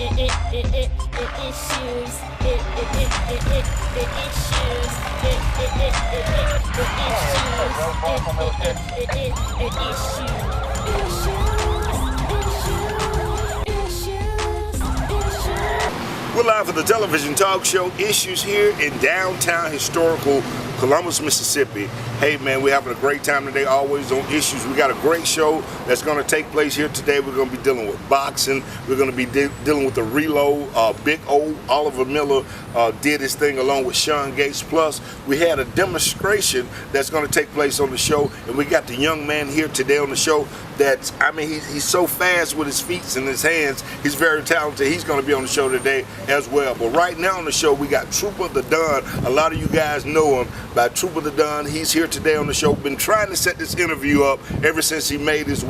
We're live for the television talk show Issues here in downtown historical Columbus, Mississippi. Hey man, we're having a great time today, always on Issues. We got a great show that's going to take place here today. We're going to be dealing with boxing. We're going to be dealing with the reload. Big O, Oliver Miller did his thing along with Sean Gates. Plus, we had a demonstration that's going to take place on the show. And we got the young man here today on the show that's, I mean, he's so fast with his feet and his hands. He's very talented. He's going to be on the show today as well. But right now on the show, we got Trooper the Don. A lot of you guys know him by Trooper the Don. He's here today on the show. Been trying to set this interview up ever since he made his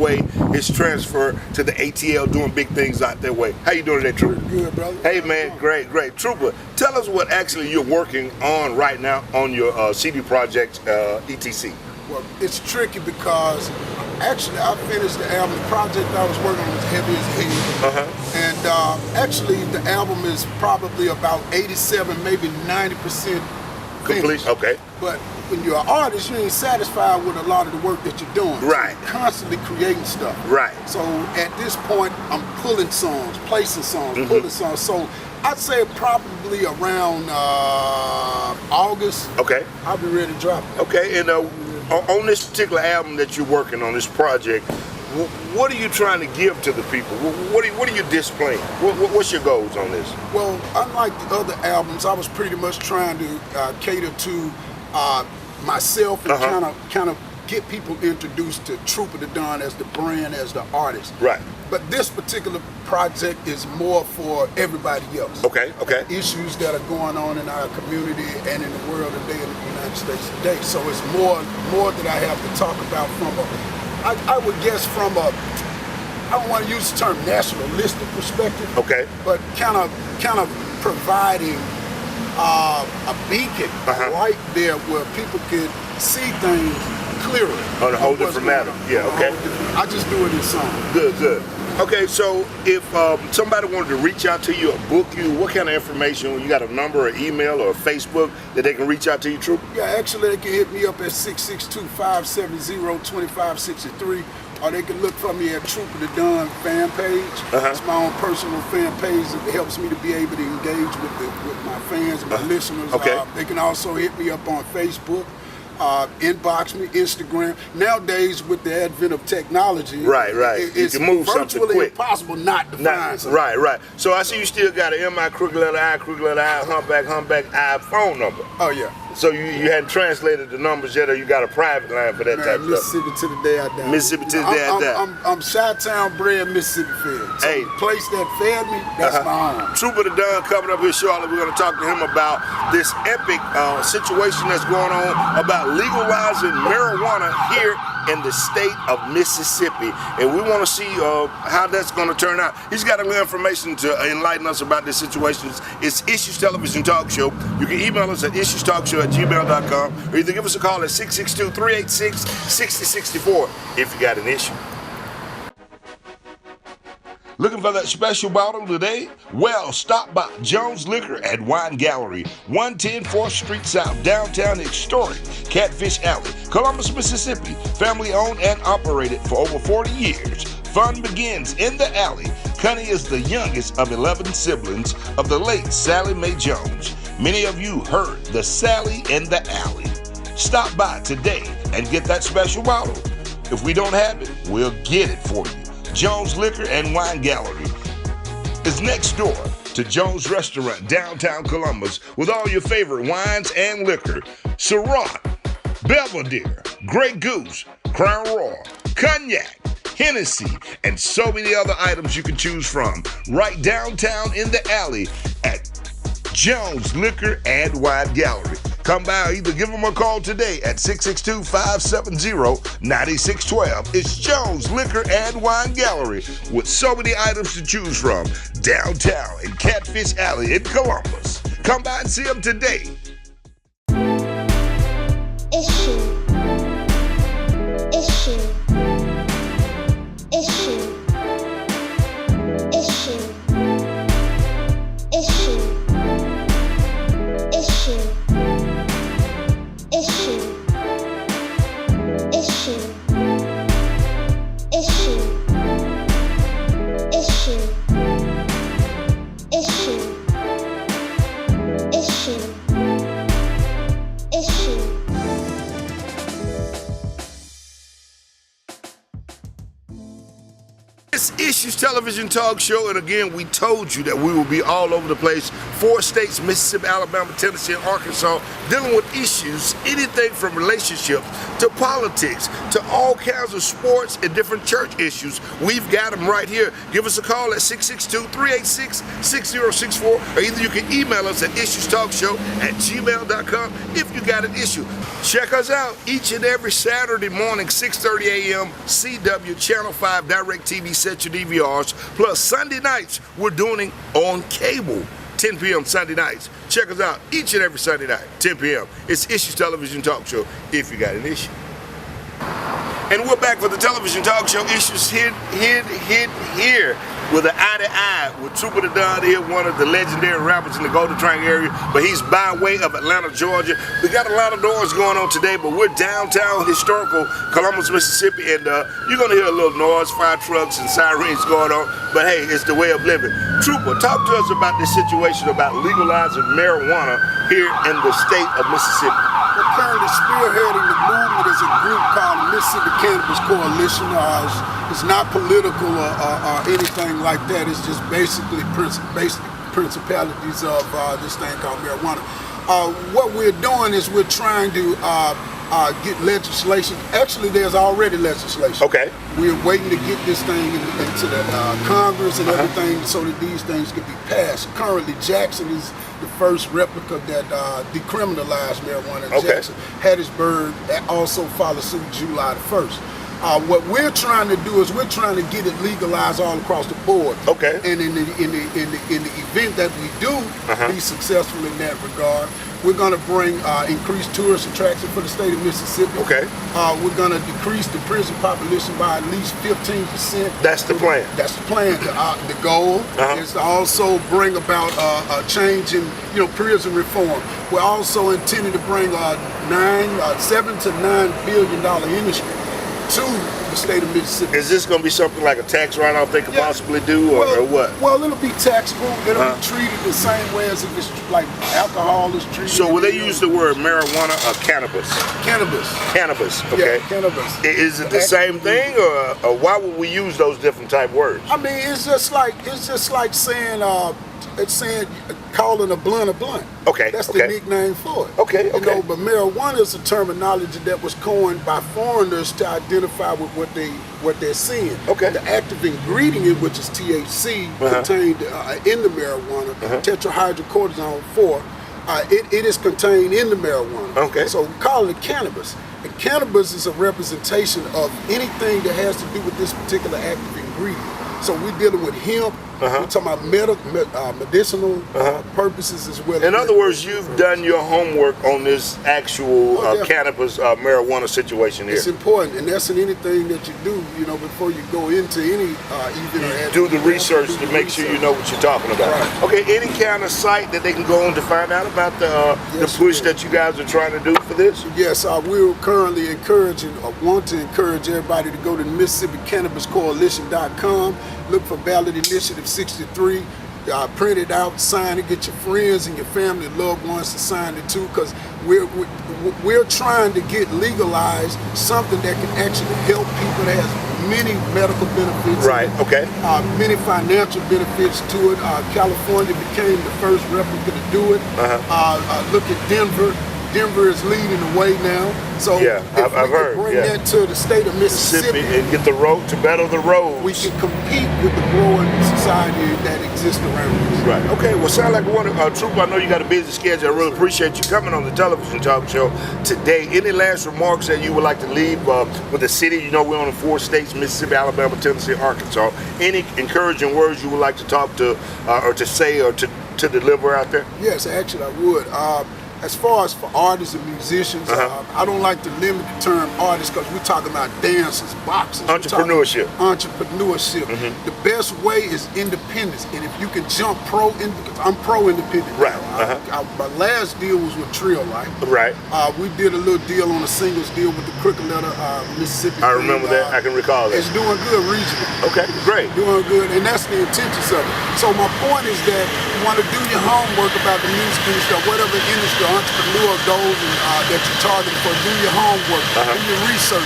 transfer to the ATL, doing big things out that way. How you doing today, Trooper? Good, brother. Hey, man, great. Trooper, tell us what actually you're working on right now on your CD project, ETC. Well, it's tricky because actually I finished the album. The project I was working on was Heavy as Head. And actually the album is probably about 87, maybe 90% complete. Okay. But when you're an artist, you ain't satisfied with a lot of the work that you're doing. Right. So you're constantly creating stuff. Right. So at this point, I'm pulling songs, placing songs, pulling songs. So I'd say probably around August. Okay. I'll be ready to drop it. Okay. And on this particular album that you're working on, this project, what are you trying to give to the people? What are you displaying? What's your goals on this? Well, unlike the other albums, I was pretty much trying to cater to myself and kind of get people introduced to Trooper the Don as the brand, as the artist. Right. But this particular project is more for everybody else. Okay. Issues that are going on in our community and in the world today, in the United States today. So it's more that I have to talk about from I would guess from I don't want to use the term nationalistic perspective. Okay. But kind of providing a beacon right there where people could see things clearer. On a whole different matter. Yeah, okay. I just do it in song. Good. Okay, so if somebody wanted to reach out to you or book you, what kind of information? You got a number, or email, or Facebook that they can reach out to you, Trooper? Yeah, actually they can hit me up at 662-570-2563, or they can look for me at Trooper the Don fan page. It's my own personal fan page. It helps me to be able to engage with my fans and my listeners. Okay. They can also hit me up on Facebook. Inbox me, Instagram. Nowadays, with the advent of technology, it's you can move virtually impossible not to find something. Right. So I see you still got an MI crooked letter I, humpback I phone number. Oh yeah. So you hadn't translated the numbers yet, or you got a private line for that type of stuff? Mississippi to the day I die. Mississippi to the day I die. I'm Chi-Town bred, Mississippi fed. So the place that fed me, that's my home. Trooper the Don coming up here shortly. We're going to talk to him about this epic situation that's going on about legalizing marijuana here in the state of Mississippi, and we want to see how that's going to turn out. He's got a little information to enlighten us about this situation. It's Issues Television Talk Show. You can email us at issuestalkshow@gmail.com, or either give us a call at 662-386-6064 if you got an issue. Looking for that special bottle today? Well, stop by Jones Liquor and Wine Gallery, 110 4th Street South, downtown historic Catfish Alley, Columbus, Mississippi. Family owned and operated for over 40 years. Fun begins in the alley. Connie is the youngest of 11 siblings of the late Sally Mae Jones. Many of you heard the Sally in the Alley. Stop by today and get that special bottle. If we don't have it, we'll get it for you. Jones Liquor and Wine Gallery is next door to Jones Restaurant, downtown Columbus, with all your favorite wines and liquor. Syrah, Belvedere, Grey Goose, Crown Royal, Cognac, Hennessy, and so many other items you can choose from. Right downtown in the alley at Jones Liquor and Wine Gallery. Come by, or either give them a call today at 662-570-9612. It's Jones Liquor and Wine Gallery with so many items to choose from downtown in Catfish Alley in Columbus. Come by and see them today. television talk show, and again, we told you that we will be all over the place. 4 states, Mississippi, Alabama, Tennessee, and Arkansas, dealing with issues, anything from relationships to politics to all kinds of sports and different church issues. We've got them right here. Give us a call at 662-386-6064, or either you can email us at issuestalkshow@gmail.com if you got an issue. Check us out each and every Saturday morning, 6:30 a.m., CW, Channel 5, DirecTV, set your DVRs. Plus, Sunday nights, we're doing it on cable, 10 p.m. Sunday nights. Check us out each and every Sunday night, 10 p.m. It's Issues Television Talk Show, if you got an issue. And we're back for the television talk show, Issues Hit Here, with an eye-to-eye with Trooper the Don here, one of the legendary rappers in the Golden Triangle area, but he's by way of Atlanta, Georgia. We got a lot of doors going on today, but we're downtown historical Columbus, Mississippi, and you're going to hear a little noise, fire trucks and sirens going on, but hey, it's the way of living. Trooper, talk to us about this situation about legalizing marijuana here in the state of Mississippi. We're currently spearheading the movement is a group called the Mississippi Cannabis Coalition. It's not political or anything like that. It's just basically basic principalities of this thing called marijuana. What we're doing is we're trying to get legislation. Actually, there's already legislation. Okay. We're waiting to get this thing into the Congress and everything so that these things can be passed. Currently, Jackson is the first replica that decriminalized marijuana in Jackson. Hattiesburg also followed suit July the 1st. What we're trying to do is we're trying to get it legalized all across the board. Okay. And in the event that we do be successful in that regard, we're going to bring increased tourist attraction for the state of Mississippi. Okay. We're going to decrease the prison population by at least 15%. That's the plan. That's the plan. The goal is to also bring about a change in prison reform. We're also intending to bring $7 to $9 billion industry to the state of Mississippi. Is this going to be something like a tax write-off they could possibly do, or what? Well, it'll be taxable. It'll be treated the same way as if it's like alcohol is treated. So will they use the word marijuana or cannabis? Cannabis. Cannabis, okay. Yeah, cannabis. Is it the same thing, or why would we use those different type words? I mean, it's just like saying calling a blunt a blunt. Okay. That's the nickname for it. Okay. But marijuana is a terminology that was coined by foreigners to identify with what they're seeing. Okay. The active ingredient, which is THC, contained in the marijuana, tetrahydrocortisone 4, it is contained in the marijuana. Okay. So we call it cannabis. And cannabis is a representation of anything that has to do with this particular active ingredient. So we're dealing with hemp. We're talking about medicinal purposes as well. In other words, you've done your homework on this actual cannabis marijuana situation here. It's important, and that's in anything that you do. Before you go into any event, do the research to make sure you know what you're talking about. Right. Okay. Any kind of site that they can go on to find out about the push that you guys are trying to do for this? Yes, we're currently want to encourage everybody to go to MississippiCannabisCoalition.com. Look for ballot initiative 63, print it out, sign it, get your friends and your family and loved ones to sign it too, because we're trying to get legalized something that can actually help people that has many medical benefits. Right, okay. Many financial benefits to it. California became the first replica to do it. Look at Denver. Denver is leading the way now. So I've heard. Bring that to the state of Mississippi and get the road to better the roads. We can compete with the growing society that exists around us. Right. Okay. Well, sound like one Trooper. I know you got a busy schedule. I really appreciate you coming on the television talk show today. Any last remarks that you would like to leave with the city? We're on the 4 states: Mississippi, Alabama, Tennessee, Arkansas. Any encouraging words you would like to talk to, or to say, or to deliver out there? Yes, actually, I would. As far as for artists and musicians, I don't like to limit the term artists because we're talking about dancers, boxers. Entrepreneurship. The best way is independence. And if you can jump I'm pro-independent. Right. My last deal was with Trill Life. Right. We did a little deal on a singles deal with the Crooked Letter, Mississippi. I remember that. I can recall that. It's doing good regionally. Okay, great. Doing good, and that's the intentions of it. So my point is that you want to do your homework about the music industry or whatever industry, entrepreneur goals that you're targeting for. Do your homework, do your research.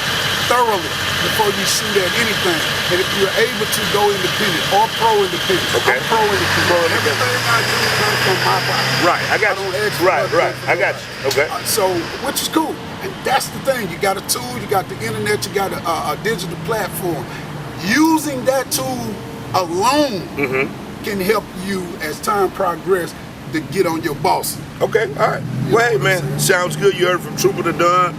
thoroughly before you shoot at anything. And if you're able to go independent or pro-independent, Okay. I'm pro-independent. Everything I do comes from my pocket. Right, I got you. don't ask Right, for right, I got you. Okay. So, which is cool. And that's the thing. You got a tool, you got the internet, you got a digital platform. Using that tool alone can help you as time progresses to get on your boss. Okay, all right. Well, hey, man, sounds good. You heard from Trooper the Don.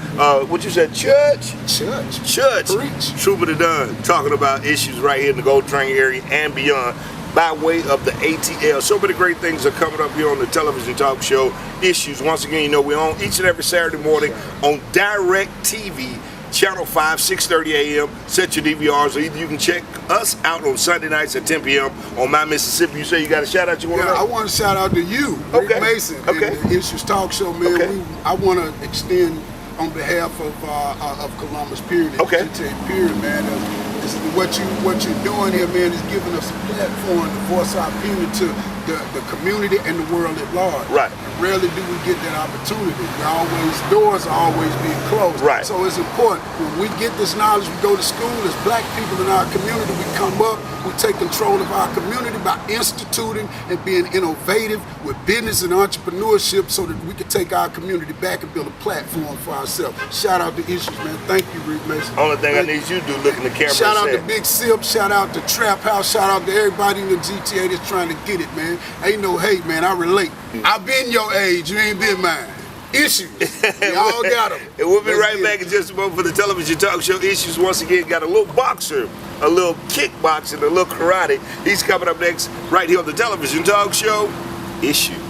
What you said, Church? Church. Preach. Trooper the Don, talking about issues right here in the Gold Train area and beyond by way of the ATL. So many great things are coming up here on the television talk show Issues. Once again, you know, we're on each and every Saturday morning on Direct TV, Channel 5, 6:30 a.m. Set your DVRs, or either you can check us out on Sunday nights at 10 p.m. on My Mississippi. You say you got a shout out you want to Yeah, I make? want to shout out to you, Okay. Rick Mason, Okay. and the Issues Talk Show, man. Okay. I want to extend on behalf of Columbus, period. Okay. Period, man. This is what you're doing here, man, is giving us a platform to voice our opinion to the community and the world at large. Right. And rarely do we get that opportunity. Doors are always being closed. Right. So it's important. When we get this knowledge, we go to school, as black people in our community, we come up, we take control of our community by instituting and being innovative with business and entrepreneurship so that we can take our community back and build a platform for ourselves. Shout out to Issues, man. Thank you, Rick Mason. Only thing I need you to do, look in the camera Shout out and to say, Big Sip, shout out to Trap House, shout out to everybody in the GTA that's trying to get it, man. Ain't no hate, man. I relate. I've been your age, you ain't been mine. Issues. We all got them. And we'll be right back in just a moment for the television talk show Issues. Once again, got a little boxer, a little kickboxing, a little karate. He's coming up next right here on the television talk show Issues.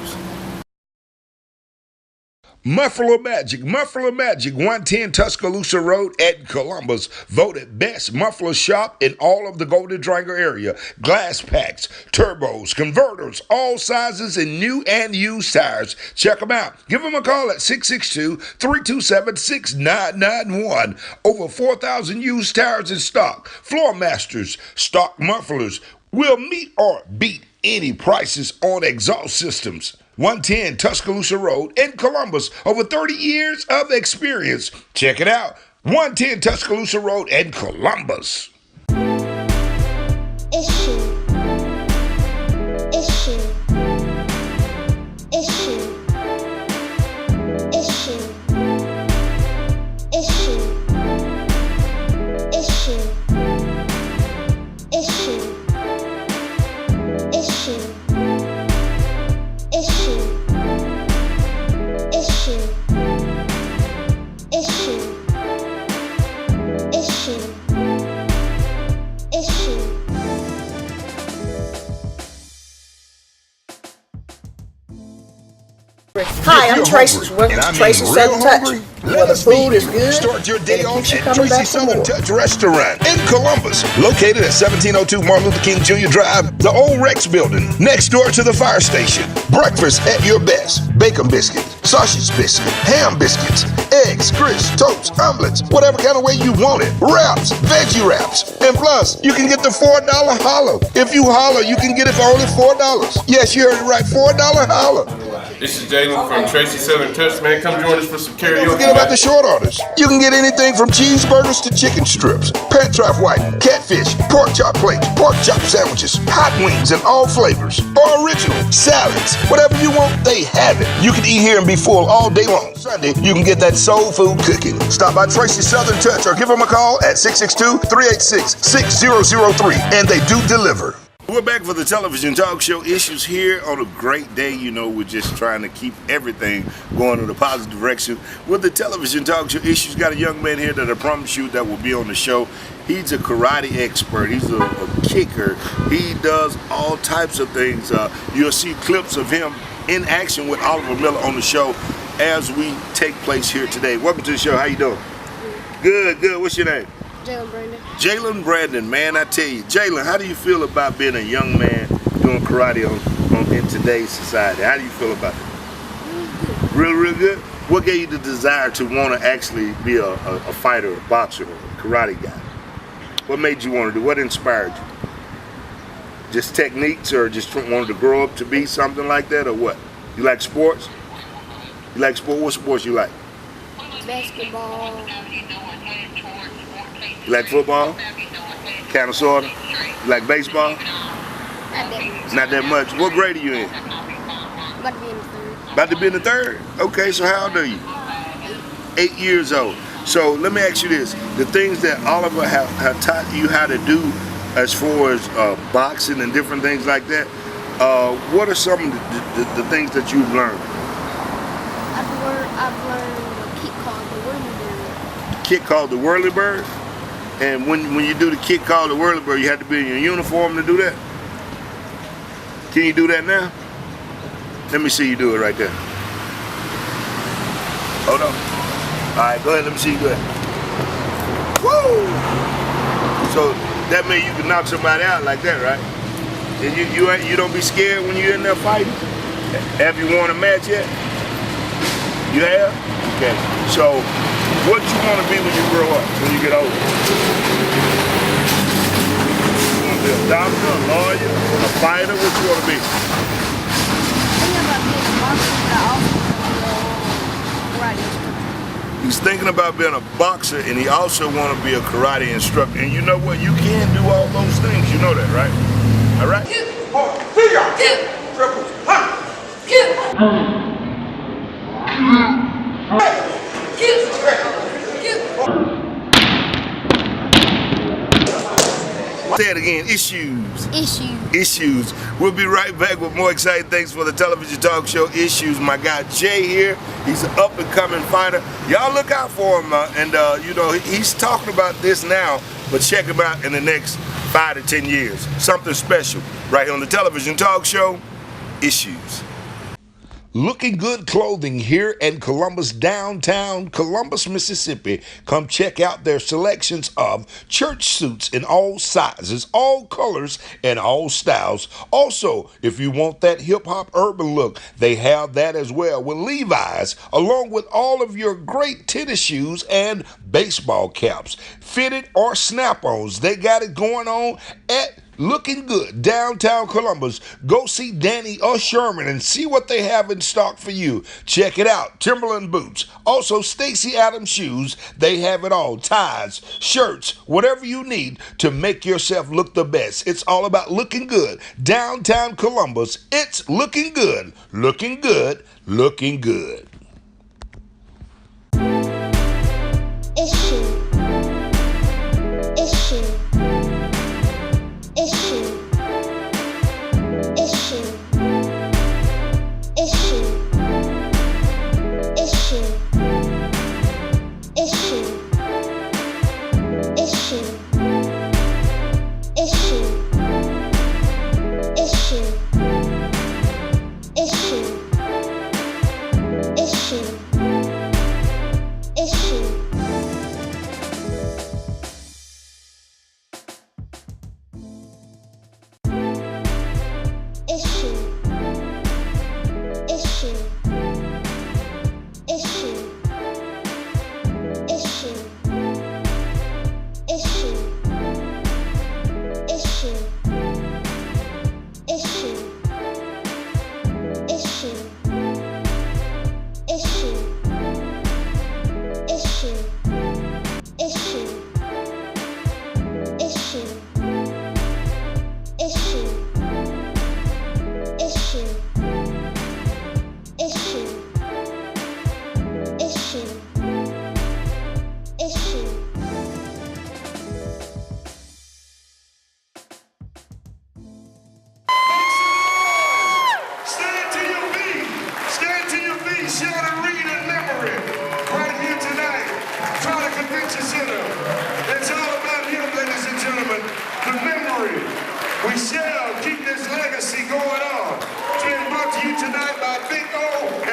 Muffler Magic, 110 Tuscaloosa Road at Columbus. Voted best muffler shop in all of the Golden Triangle area. Glass packs, turbos, converters, all sizes, and new and used tires. Check them out. Give them a call at 662-327-6991. Over 4,000 used tires in stock. Floor Masters, stock mufflers will meet or beat any prices on exhaust systems. 110 Tuscaloosa Road in Columbus. Over 30 years of experience. Check it out. 110 Tuscaloosa Road in Columbus. Issue. Issue. Issue. Issue. Issue. Issue. Issue. Issue. Issue. Issue. Issue. Issue. Issue. Hi, I'm Tracy. Welcome to Tracy Southern Touch, where the food is good Start your day and it off keeps you at coming Tracy back for Southern more. Touch Restaurant in Columbus, located at 1702 Martin Luther King Jr. Drive, the old Rex Building, next door to the fire station. Breakfast at your best. Bacon biscuit, sausage biscuit, ham biscuits, eggs, grits, toast, omelets, whatever kind of way you want it. Wraps, veggie wraps, and plus you can get the $4 holler. If you holler, you can get it for only $4. Yes, you heard it right, $4 holler. This is Jalen from Tracy Southern Touch, man. Come join us for some Don't karaoke. forget about the short orders. You can get anything from cheeseburgers to chicken strips, pan-trap white, catfish, pork chop plates, pork chop sandwiches, hot wings in all flavors, or original, salads, whatever you want, they have it. You can eat here and be full all day long. Sunday, you can get that soul food cooking. Stop by Tracy Southern Touch or give them a call at 662-386-6003, and they do deliver. We're back for the television talk show Issues here on a great day. You know, we're just trying to keep everything going in a positive direction. With the television talk show Issues, got a young man here that I promise you that will be on the show. He's a karate expert. He's a kicker. He does all types of things. You'll see clips of him in action with Oliver Miller on the show as we take place here today. Welcome to the show. How you doing? Good, good. What's your name? Jalen Brandon. Jalen Brandon, man, I tell you, Jalen, how do you feel about being a young man doing karate in today's society? How do you feel about it? Real good? What gave you the desire to want to actually be a fighter, a boxer, a karate guy? What made you want to do? What inspired you? Just techniques, or just wanted to grow up to be something like that, or what? You like sports? You like sport? What sports you like? Basketball. You like football? Kind of, sort of. You like baseball? Not that much. What grade are you in? About to be in the third. About to be in the third? Okay, so how old are you? 8 years old. So let me ask you this. The things that Oliver have taught you how to do as far as boxing and different things like that, what are some of the things that you've learned? I've learned a kick called the Whirlybird. Kick called the Whirlybird? And when you do the kick called the Whirlybird, you have to be in your uniform to do that? Can you do that now? Let me see you do it right there. Hold on. All right, go ahead. Let me see you do it. Woo! So that means you can knock somebody out like that, right? And you don't be scared when you're in there fighting? Have you won a match yet? You have? Okay. So what you want to be when you grow up, when you get older? You want to be a doctor, a lawyer, a fighter? What you want to be? He's thinking about being a boxer, and he also want to be a karate instructor. And you know what? You can do all those things. You know that, right? All right? Say it again. Issues. We'll be right back with more exciting things for the television talk show Issues. My guy Jay here. He's an up and coming fighter. Y'all look out for him. You know, he's talking about this now, but check him out in the next 5 to 10 years. Something special right here on the television talk show Issues. Looking Good Clothing here in Columbus, downtown Columbus, Mississippi. Come check out their selections of church suits in all sizes, all colors, and all styles. Also, if you want that hip-hop urban look, they have that as well with Levi's, along with all of your great tennis shoes and baseball caps. Fitted or snap-ons, they got it going on at Looking Good, downtown Columbus. Go see Danny or Sherman and see what they have in stock for you. Check it out. Timberland boots. Also, Stacy Adams shoes. They have it all. Ties, shirts, whatever you need to make yourself look the best. It's all about looking good. Downtown Columbus. It's looking good. Looking good. Looking good. Issue. We shall keep this legacy going on. It's been brought to you tonight by Big O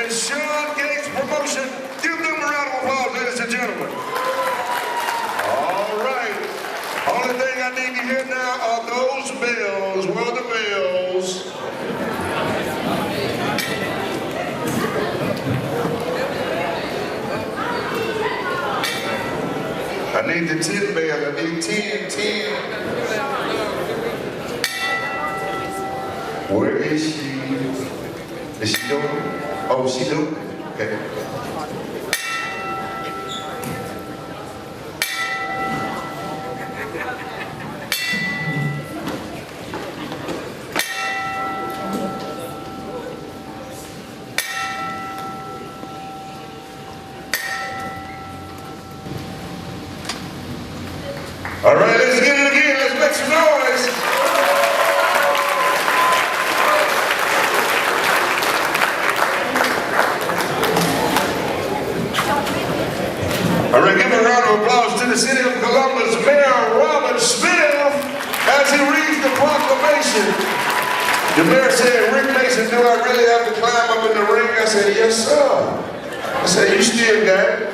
and Sean Gates Promotion. Give them a round of applause, ladies and gentlemen. All right. Only thing I need to hear now are those bells. Where are the bells? I need the 10 bells. I need 10. Where is she? Is she doing? Oh, she doing? Okay. of applause to the city of Columbus Mayor Robert Smith as he reads the proclamation. The mayor said, Rick Mason, do I really have to climb up in the ring? I said, yes, sir. I said, you still got it.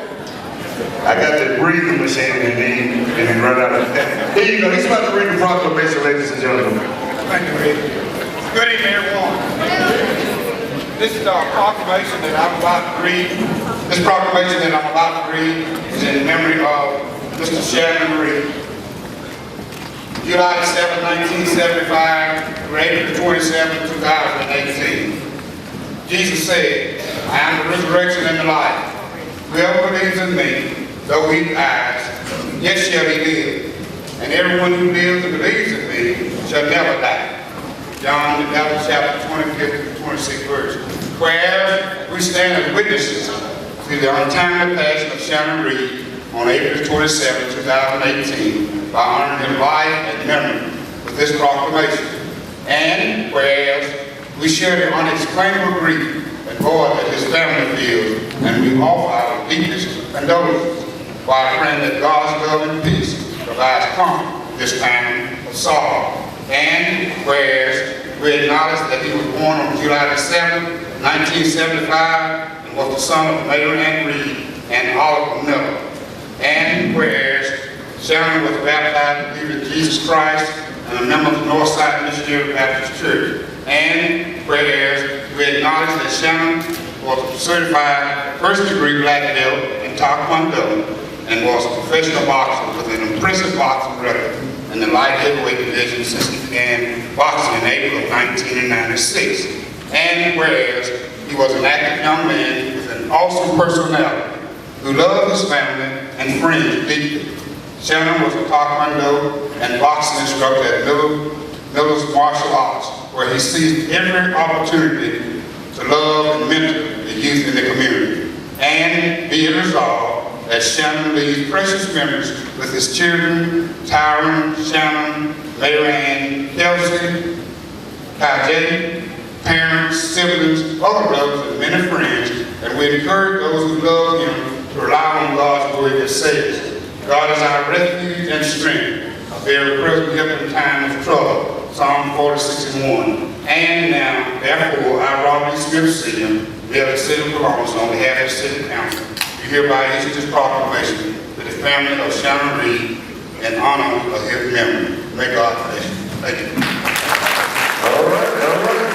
I got the breathing machine in me, and he run out of that. Here you go. He's about to read the proclamation, ladies and gentlemen. Thank you, Rick. Good evening, everyone. This is our proclamation that I'm about to read. This proclamation that I'm about to read is in memory of Mr. Shannon Reed. July 7, 1975, April 27, 2018. Jesus said, I am the resurrection and the life. Whoever believes in me, though he dies, yet shall he live. And everyone who lives and believes in me shall never die. John the Gospel, chapter 25, 26 verse. Whereas we stand as witnesses to the untimely passion of Shannon Reed on April 27, 2018, by honoring his life and memory with this proclamation. And whereas we share the unexplainable grief and void that his family feels, and we offer our deepest condolences while praying that God's love and peace provides comfort this time of sorrow. And whereas we acknowledge that he was born on July 7, 1975, and was the son of Mary Ann Reed and Oliver Miller. And whereas Shannon was baptized in Jesus Christ and a member of the Northside Missionary Baptist Church. And whereas we acknowledge that Shannon was a certified first-degree black belt in Taekwondo and was a professional boxer with an impressive boxing record in the light heavyweight division since he began boxing in April of 1996. And whereas he was an active young man with an awesome personality who loved his family and friends deeply. Shannon was a Taekwondo and boxing instructor at Miller's Martial Arts, where he seized every opportunity to love and mentor the youth in the community. And be it resolved that Shannon leaves precious memories with his children, Tyron, Shannon, Mary Ann, Kelsey, Kajay, parents, siblings, other brothers, and many friends, and we encourage those who love him to rely on God's word that says, God is our refuge and strength, a very present help in time of trouble. Psalm 40:61. And now, therefore, I, Robert E. Smith Sr., mayor of the city of Columbus, on behalf of the city council, we hereby issue this proclamation to the family of Shannon Reed in honor of his memory. May God bless you. Thank you. All right.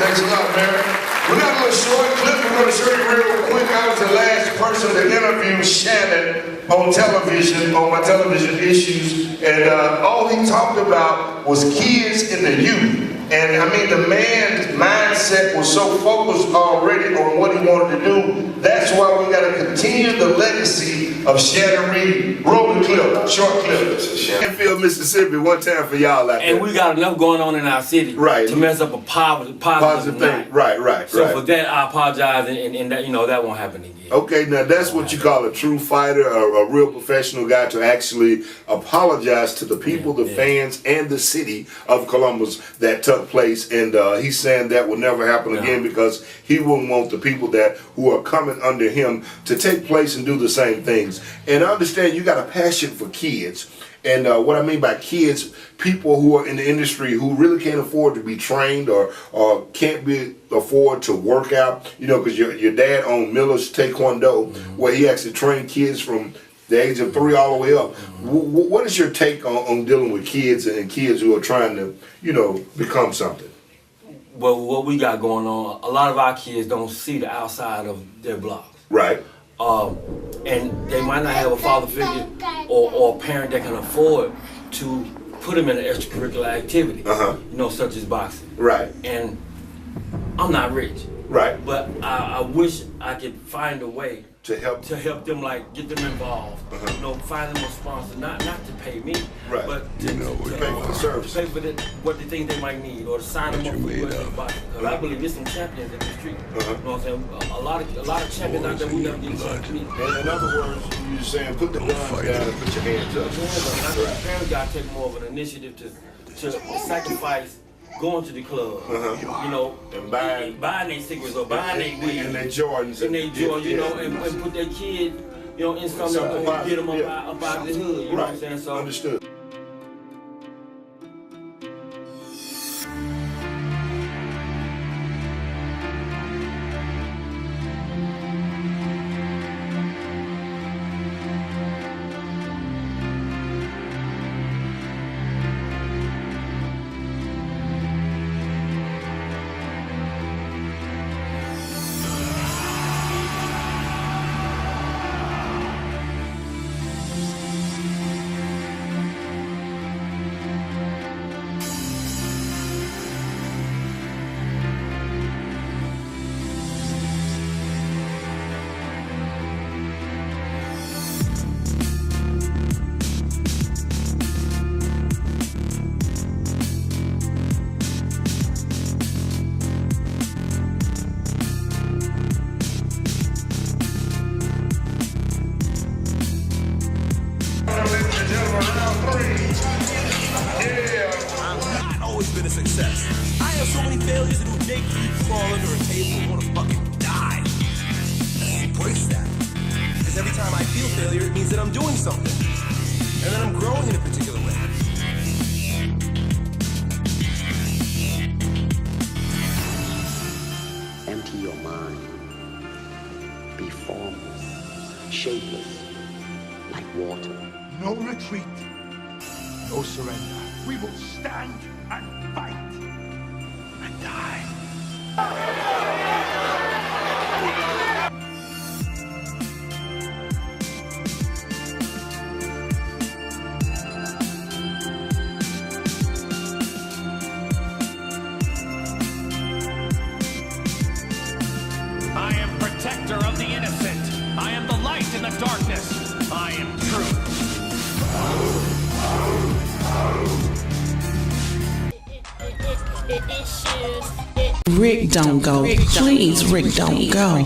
Thanks a lot, Mayor. We got a little short clip we're going to show you real quick. I was the last person to interview Shannon on television, on my television issues, and all he talked about was kids and the youth. And I mean, the man's mindset was so focused already on what he wanted to do. That's why we got to continue the legacy of Shannon Reed. Roll the clip, short clip. Shanfield, Mississippi, one time for y'all out there. And we got enough going on in our city to mess up a positive thing. Right. So for that, I apologize, and that, that won't happen again. Okay, now that's what you call a true fighter, a real professional guy, to actually apologize to the people, the fans, and the city of Columbus that took place. And he's saying that will never happen again, because he wouldn't want the people who are coming under him to take place and do the same things. And I understand you got a passion for kids. And what I mean by kids, people who are in the industry who really can't afford to be trained or can't afford to work out, because your dad owned Miller's Taekwondo, where he actually trained kids from the age of 3 all the way up. What is your take on dealing with kids and kids who are trying to, become something? Well, what we got going on, a lot of our kids don't see the outside of their blocks. Right. And they might not have a father figure or a parent that can afford to put them in an extracurricular activity, such as boxing. Right. And I'm not rich. Right. But I wish I could find a way to help them, like get them involved. Find them a sponsor, not to pay me, right, but to pay for the service, pay for what they think they might need, or to sign them up for UFC boxing. Because I believe there's some champions in the street. You know what I'm saying? A lot of champions out there we never get a chance to meet. And in other words, you're saying put the guns down and put your hands up. The parents got to take more of an initiative to sacrifice going to the club, and buying their cigarettes or buying their weed and their Jordans and put their kid you know, in something to get them up out of the hood. You know what I'm saying? So Understood. I've not always been a success. I have so many failures that would make you fall under a table and want to fucking die. Embrace that. Because every time I feel failure, it means that I'm doing something. And that I'm growing in a particular way. Empty your mind. Be formless, shapeless, like water. No retreat. No surrender. We will stand and fight and die. I am protector of the innocent. I am the light in the darkness. I am truth. Rick, don't go. Please, Rick, don't go.